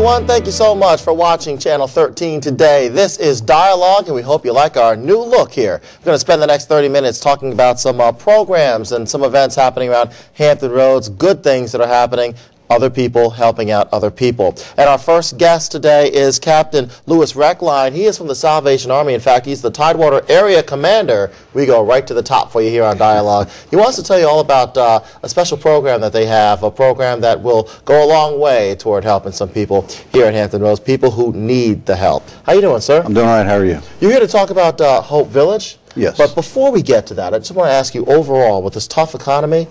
everyone. Thank you so much for watching Channel 13 today. This is Dialogue, and we hope you like our new look here. We're going to spend the next 30 minutes talking about some programs and some events happening around Hampton Roads, good things that are happening, other people helping out other people. And our first guest today is Captain Louis Reckline. He is from the Salvation Army. In fact, he's the Tidewater Area Commander. We go right to the top for you here on Dialogue. He wants to tell you all about a special program that they have, a program that will go a long way toward helping some people here in Hampton Roads, people who need the help. How you doing, sir? I'm doing all right. How are you? You're here to talk about Hope Village? Yes. But before we get to that, I just want to ask you overall, with this tough economy,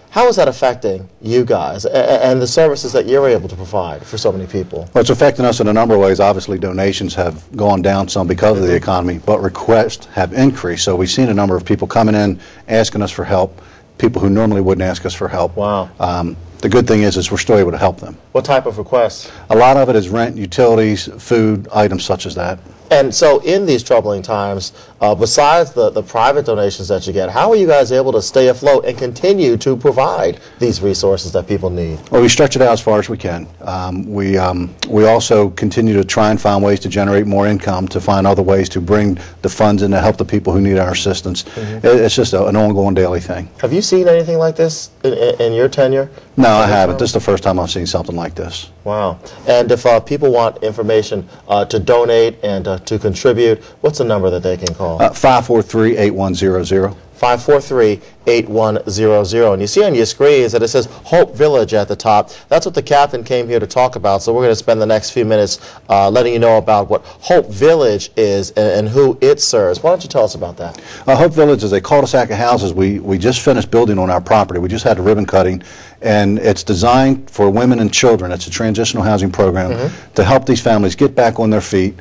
how is that affecting you guys and the services that you're able to provide for so many people? Well, it's affecting us in a number of ways. Obviously, donations have gone down some because of the economy, but requests have increased. So we've seen a number of people coming in, asking us for help, people who normally wouldn't ask us for help. Wow. The good thing is we're still able to help them. What type of requests? A lot of it is rent, utilities, food, items such as that. And so in these troubling times, besides the private donations that you get, how are you guys able to stay afloat and continue to provide these resources that people need? Well, we stretch it out as far as we can. We also continue to try and find ways to generate more income, to find other ways to bring the funds in to help the people who need our assistance. It's just an ongoing daily thing. Have you seen anything like this in your tenure? No, I haven't. This is the first time I've seen something like this. Wow. And if people want information to donate and to contribute, what's the number that they can call? 543-8100. 543-8100. And you see on your screens that it says Hope Village at the top. That's what the captain came here to talk about. So we're going to spend the next few minutes letting you know about what Hope Village is and who it serves. Why don't you tell us about that? Hope Village is a cul-de-sac of houses we just finished building on our property. We just had a ribbon cutting, and it's designed for women and children. It's a transitional housing program to help these families get back on their feet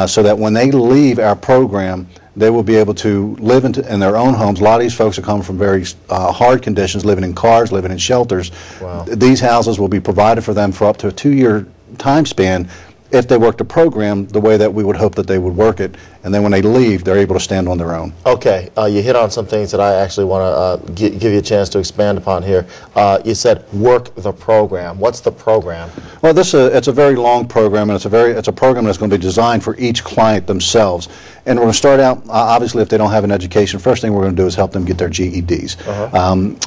so that when they leave our program, they will be able to live in their own homes. A lot of these folks are coming from very hard conditions, living in cars, living in shelters. Wow. These houses will be provided for them for up to a 2-year time span if they work the program the way that we would hope that they would work it. And then when they leave, they're able to stand on their own. Okay, you hit on some things that I actually want to give you a chance to expand upon here. You said work the program. What's the program? Well, it's a very long program, and it's a program that's going to be designed for each client themselves. And we're going to start out, obviously, if they don't have an education, first thing we're going to do is help them get their GEDs.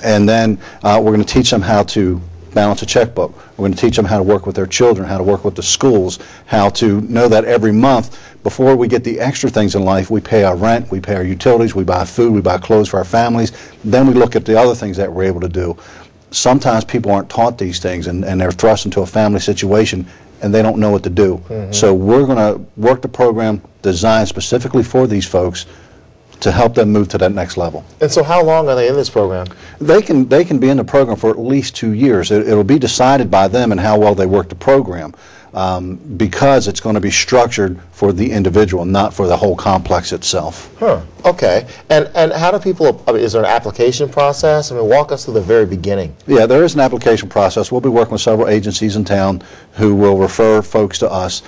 And then we're going to teach them how to balance a checkbook. We're going to teach them how to work with their children, how to work with the schools, how to know that every month, before we get the extra things in life, we pay our rent, we pay our utilities, we buy food, we buy clothes for our families. Then we look at the other things that we're able to do. Sometimes people aren't taught these things, and they're thrust into a family situation, and they don't know what to do. So we're going to work the program designed specifically for these folks to help them move to that next level. And so how long are they in this program? They can be in the program for at least 2 years. It'll be decided by them and how well they work the program, because it's going to be structured for the individual, not for the whole complex itself. Okay. And how do people, is there an application process? I mean, walk us through the very beginning. Yeah, there is an application process. We'll be working with several agencies in town who will refer folks to us.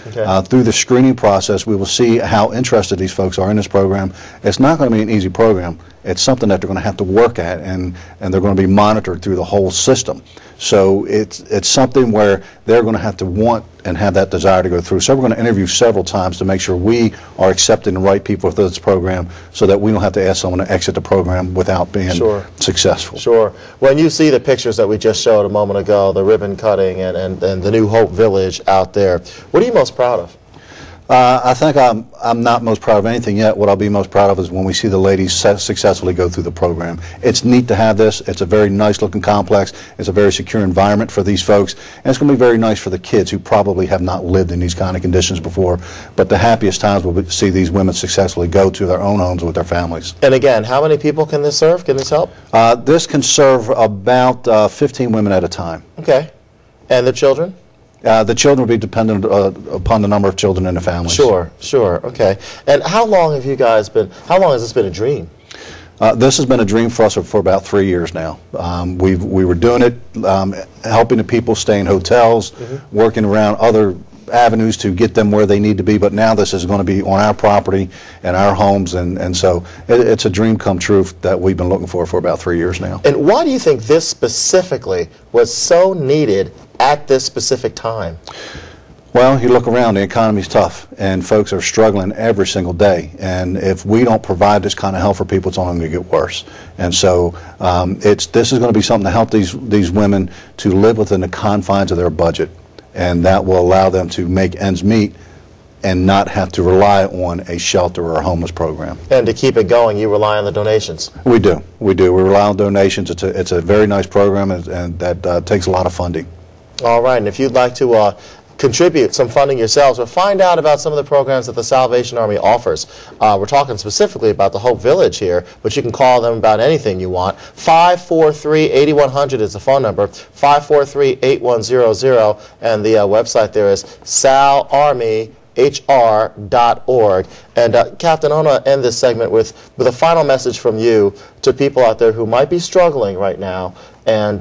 Through the screening process, we will see how interested these folks are in this program. It's not going to be an easy program. It's something that they're going to have to work at, and they're going to be monitored through the whole system. So it's something where they're going to have to want and have that desire to go through. So we're going to interview several times to make sure we are accepting the right people for this program, so that we don't have to ask someone to exit the program without being successful. Sure. When you see the pictures that we just showed a moment ago, the ribbon cutting and the new Hope Village out there, what are you most proud of? I think I'm not most proud of anything yet. What I'll be most proud of is when we see the ladies successfully go through the program. It's neat to have this. It's a very nice looking complex. It's a very secure environment for these folks. And it's going to be very nice for the kids who probably have not lived in these kind of conditions before. But the happiest times will be to see these women successfully go to their own homes with their families. And again, how many people can this serve? Can this help? This can serve about 15 women at a time. Okay. And the children? The children will be dependent upon the number of children in the family. Sure, okay. And how long has this been a dream? This has been a dream for us for about 3 years now. We were doing it, helping the people stay in hotels, working around other avenues to get them where they need to be, but now this is going to be on our property and our homes, and so it's a dream come true that we've been looking for about 3 years now. And why do you think this specifically was so needed at this specific time? Well, you look around, the economy's tough, and folks are struggling every single day. And if we don't provide this kind of help for people, it's only going to get worse. And so this is going to be something to help these women to live within the confines of their budget, and that will allow them to make ends meet and not have to rely on a shelter or a homeless program. And to keep it going, you rely on the donations. We do. We rely on donations. It's a very nice program, and that takes a lot of funding. All right, and if you'd like to contribute some funding yourselves or find out about some of the programs that the Salvation Army offers. We're talking specifically about the Hope Village here, but you can call them about anything you want. 543-8100 is the phone number, 543-8100, and the website there is salarmyhr.org. And Captain, I want to end this segment with a final message from you to people out there who might be struggling right now and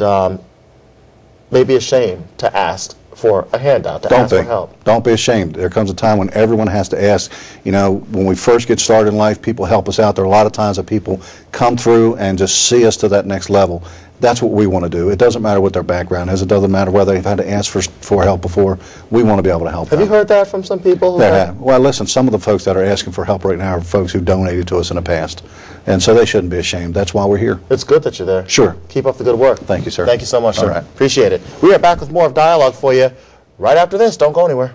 may be ashamed to ask for a handout, to ask for help. Don't be ashamed. There comes a time when everyone has to ask. You know, when we first get started in life, people help us out. There are a lot of times that people come through and just see us to that next level. That's what we want to do. It doesn't matter what their background is. It doesn't matter whether they've had to ask for help before. We want to be able to help them. Have you heard that from some people? Well, listen, some of the folks that are asking for help right now are folks who donated to us in the past. And so they shouldn't be ashamed. That's why we're here. It's good that you're there. Sure. Keep up the good work. Thank you, sir. Thank you so much, sir. All right. Appreciate it. We are back with more of Dialogue for you right after this. Don't go anywhere.